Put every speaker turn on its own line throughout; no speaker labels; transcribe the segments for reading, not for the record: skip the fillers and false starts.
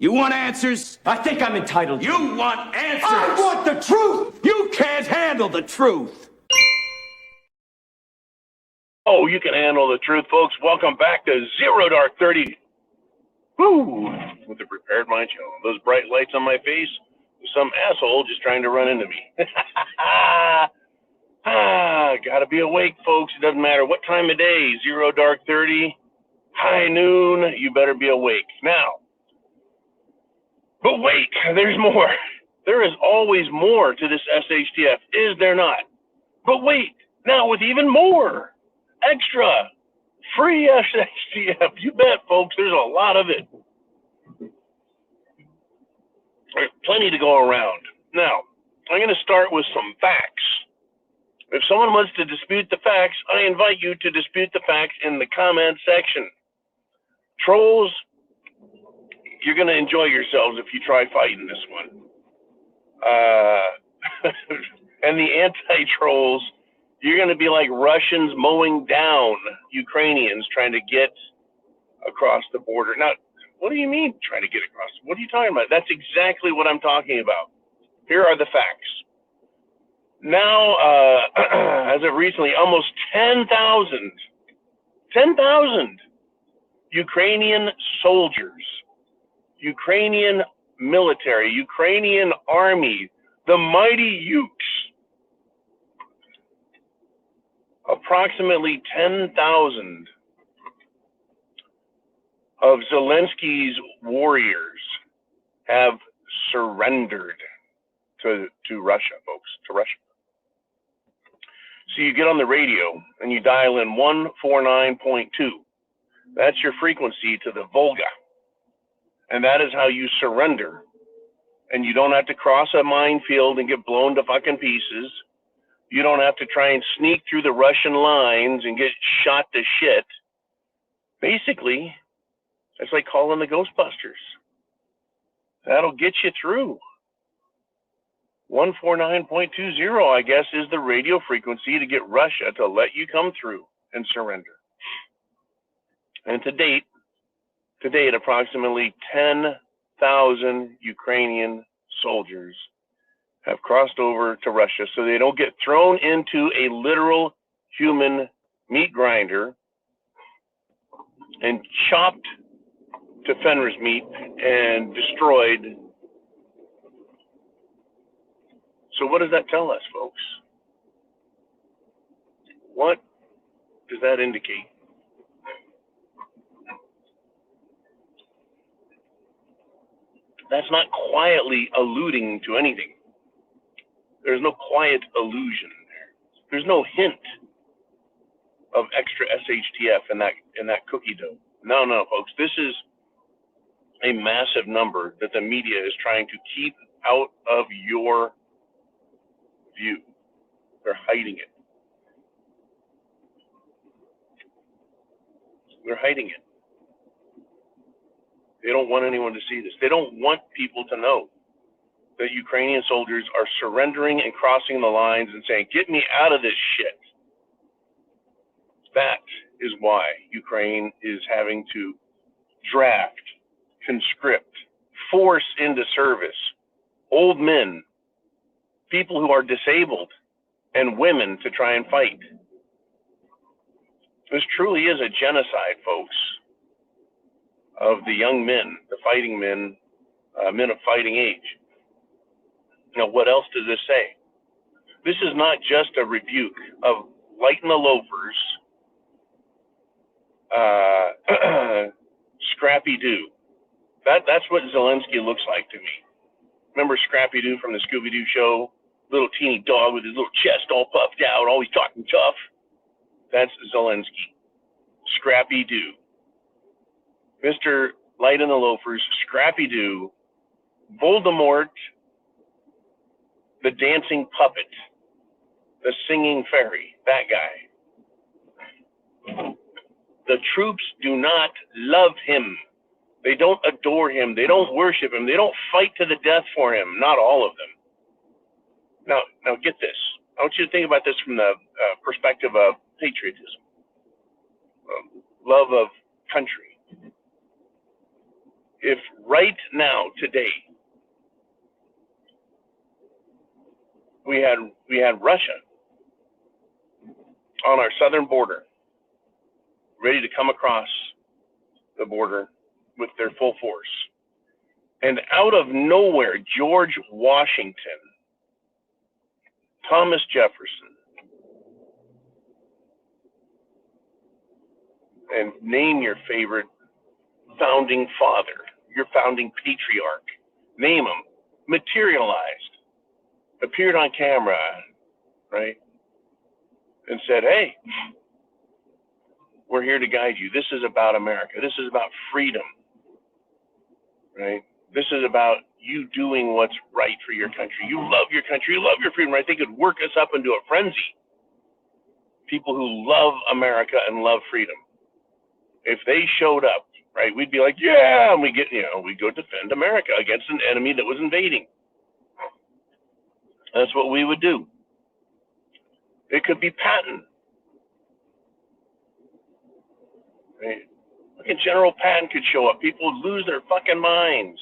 You want answers?
I think I'm entitled.
You want answers?
I want the truth!
You can't handle the truth.
Oh, you can handle the truth, folks. Welcome back to Zero Dark 30. Woo! With the Prepared Mind Show. Those bright lights on my face, some asshole just trying to run into me. Gotta be awake, folks. It doesn't matter what time of day, 0 dark 30, high noon, you better be awake. Now, but wait, there's more. There is always more to this SHTF, is there not? But wait, now with even more, extra, free SHTF. You bet, folks, there's a lot of it. There's plenty to go around. Now, I'm going to start with some facts. If someone wants to dispute the facts, I invite you to dispute the facts in the comment section. Trolls, you're going to enjoy yourselves if you try fighting this one. And the anti-trolls, you're going to be like Russians mowing down Ukrainians trying to get across the border. Now, what do you mean trying to get across? What are you talking about? That's exactly what I'm talking about. Here are the facts. Now, as of recently, almost 10,000 Ukrainian soldiers, Ukrainian military, Ukrainian army, the mighty Ukes, approximately 10,000 of Zelensky's warriors have surrendered to Russia, folks, to Russia. So you get on the radio and you dial in 149.2. That's your frequency to the Volga. And that is how you surrender. And you don't have to cross a minefield and get blown to fucking pieces. You don't have to try and sneak through the Russian lines and get shot to shit. Basically, it's like calling the Ghostbusters. That'll get you through. 149.20, I guess, is the radio frequency to get Russia to let you come through and surrender. And to date, approximately 10,000 Ukrainian soldiers have crossed over to Russia so they don't get thrown into a literal human meat grinder and chopped to Fenris meat and destroyed. So what does that tell us, folks? What does that indicate? That's not quietly alluding to anything. There's no quiet allusion there. There's no hint of extra SHTF in that cookie dough. No, folks. This is a massive number that the media is trying to keep out of your view. They're hiding it. They're hiding it. They don't want anyone to see this. They don't want people to know that Ukrainian soldiers are surrendering and crossing the lines and saying, get me out of this shit. That is why Ukraine is having to draft, conscript, force into service old men, people who are disabled, and women to try and fight. This truly is a genocide, folks, of the young men, the fighting men, men of fighting age. Now, what else does this say? This is not just a rebuke of lighten the loafers, Scrappy-Doo. That's what Zelensky looks like to me. Remember Scrappy-Doo from the Scooby-Doo show? Little teeny dog with his little chest all puffed out, always talking tough. That's Zelensky. Scrappy-Doo. Mr. Light in the Loafers, Scrappy-Doo, Voldemort, the dancing puppet, the singing fairy, that guy. The troops do not love him. They don't adore him. They don't worship him. They don't fight to the death for him. Not all of them. Now get this. I want you to think about this from the perspective of patriotism, love of country. If right now, today, we had Russia on our southern border, ready to come across the border with their full force, and out of nowhere, George Washington, Thomas Jefferson, and name your favorite founding father, your founding patriarch, name them, materialized, appeared on camera, right, and said, hey, we're here to guide you. This is about America. This is about freedom, right? This is about you doing what's right for your country. You love your country. You love your freedom, right? They could work us up into a frenzy. People who love America and love freedom. If they showed up, right, we'd be like, yeah, and we we'd go defend America against an enemy that was invading. That's what we would do. It could be Patton. Right? Fucking General Patton could show up. People would lose their fucking minds.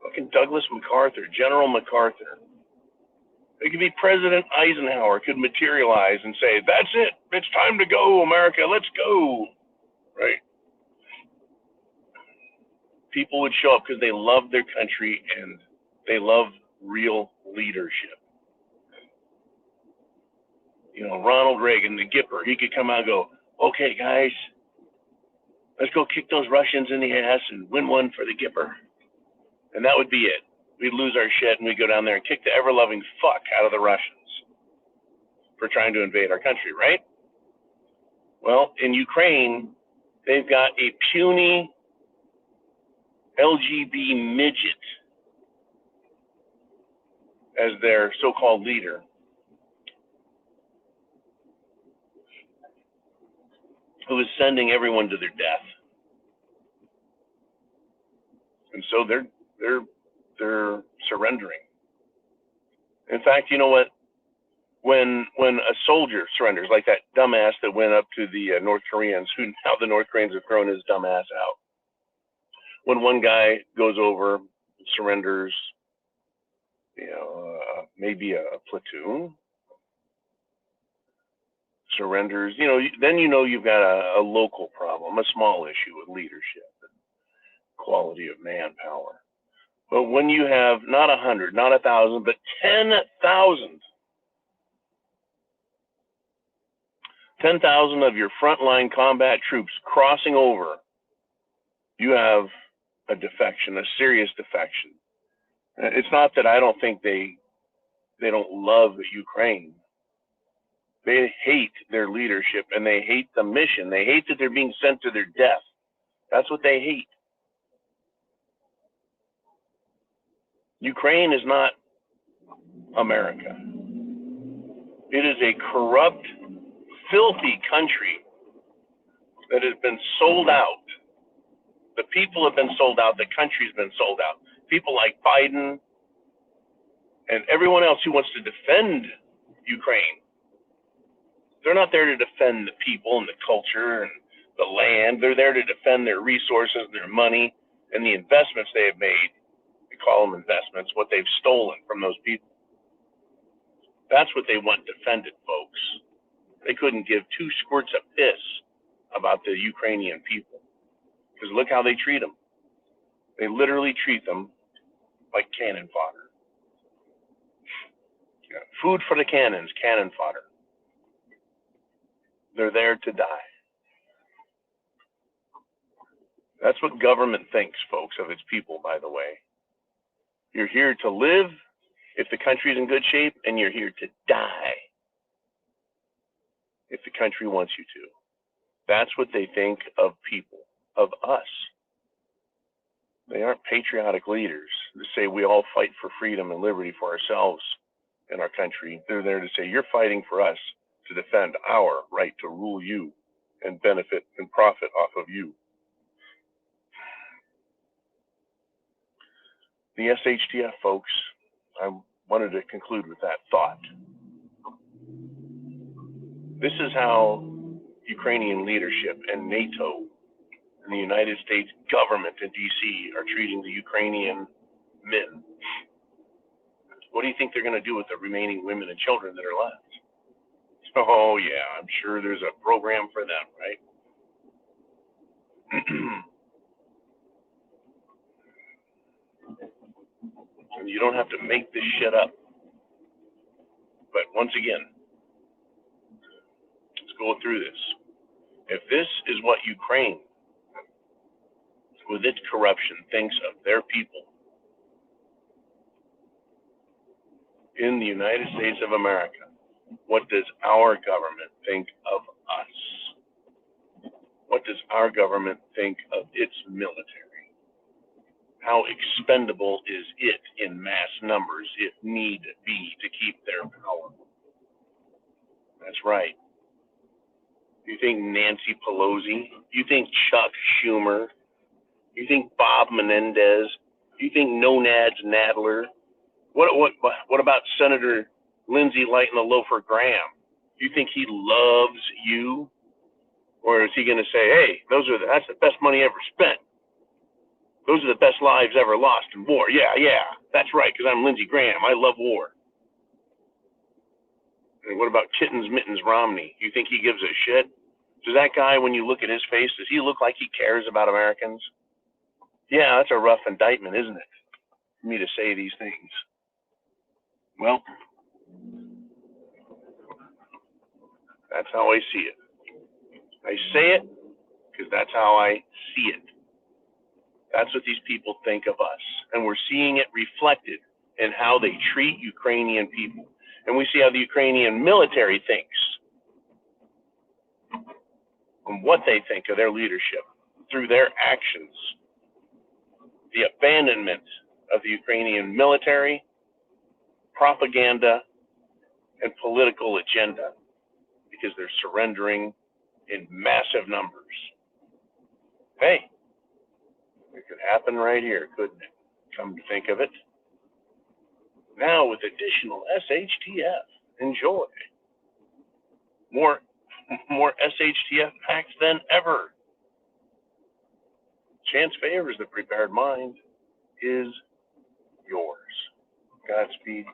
Fucking Douglas MacArthur, General MacArthur. It could be President Eisenhower could materialize and say, that's it. It's time to go, America. Let's go. Right? People would show up because they love their country and they love real leadership. You know, Ronald Reagan, the Gipper, he could come out and go, okay, guys, let's go kick those Russians in the ass and win one for the Gipper. And that would be it. We'd lose our shit and we'd go down there and kick the ever-loving fuck out of the Russians for trying to invade our country, right? Well, in Ukraine, they've got a puny LGBT midget as their so-called leader. Who is sending everyone to their death. And so they're surrendering. In fact, you know what? When a soldier surrenders, like that dumbass that went up to the North Koreans, who now the North Koreans have thrown his dumbass out. When one guy goes over, surrenders, maybe a platoon, surrenders, then you've got a local problem, a small issue with leadership and quality of manpower. But when you have not 100, not 1,000, but 10,000 of your frontline combat troops crossing over, you have a defection, a serious defection. It's not that I don't think they don't love Ukraine. They hate their leadership and they hate the mission. They hate that they're being sent to their death. That's what they hate. Ukraine is not America. It is a corrupt, filthy country that has been sold out. The people have been sold out. The country's been sold out. People like Biden and everyone else who wants to defend Ukraine, they're not there to defend the people and the culture and the land. They're there to defend their resources, their money, and the investments they have made. We call them investments, what they've stolen from those people. That's what they want defended, folks. They couldn't give two squirts of piss about the Ukrainian people. Because look how they treat them. They literally treat them like cannon fodder. Food for the cannons, cannon fodder. They're there to die. That's what government thinks, folks, of its people, by the way. You're here to live if the country's in good shape, and you're here to die if the country wants you to. That's what they think of people, of us. They aren't patriotic leaders to say we all fight for freedom and liberty for ourselves and our country. They're there to say you're fighting for us to defend our right to rule you and benefit and profit off of you. The SHTF, folks, I wanted to conclude with that thought. This is how Ukrainian leadership and NATO and the United States government in D.C. are treating the Ukrainian men. What do you think they're going to do with the remaining women and children that are left? Oh, yeah, I'm sure there's a program for them, right? And you don't have to make this shit up. But once again, let's go through this. If this is what Ukraine, with its corruption, thinks of their people in the United States of America, what does our government think of us? What does our government think of its military? How expendable is it in mass numbers if need be to keep their power? That's right. You think Nancy Pelosi? You think Chuck Schumer? You think Bob Menendez? You think Nonads Nadler? What about Senator Lindsey Light and the Loafer Graham? You think he loves you? Or is he going to say, hey, that's the best money ever spent. Those are the best lives ever lost in war. Yeah, that's right, because I'm Lindsey Graham. I love war. And what about Kittens Mittens Romney? You think he gives a shit? Does that guy, when you look at his face, does he look like he cares about Americans? Yeah, that's a rough indictment, isn't it? For me to say these things. Well, that's how I see it. I say it because that's how I see it. That's what these people think of us. And we're seeing it reflected in how they treat Ukrainian people. And we see how the Ukrainian military thinks and what they think of their leadership through their actions. The abandonment of the Ukrainian military, propaganda, and political agenda, because they're surrendering in massive numbers. Hey, it could happen right here, couldn't it? Come to think of it. Now with additional SHTF. Enjoy. More SHTF packs than ever. Chance favors the prepared mind is yours. Godspeed.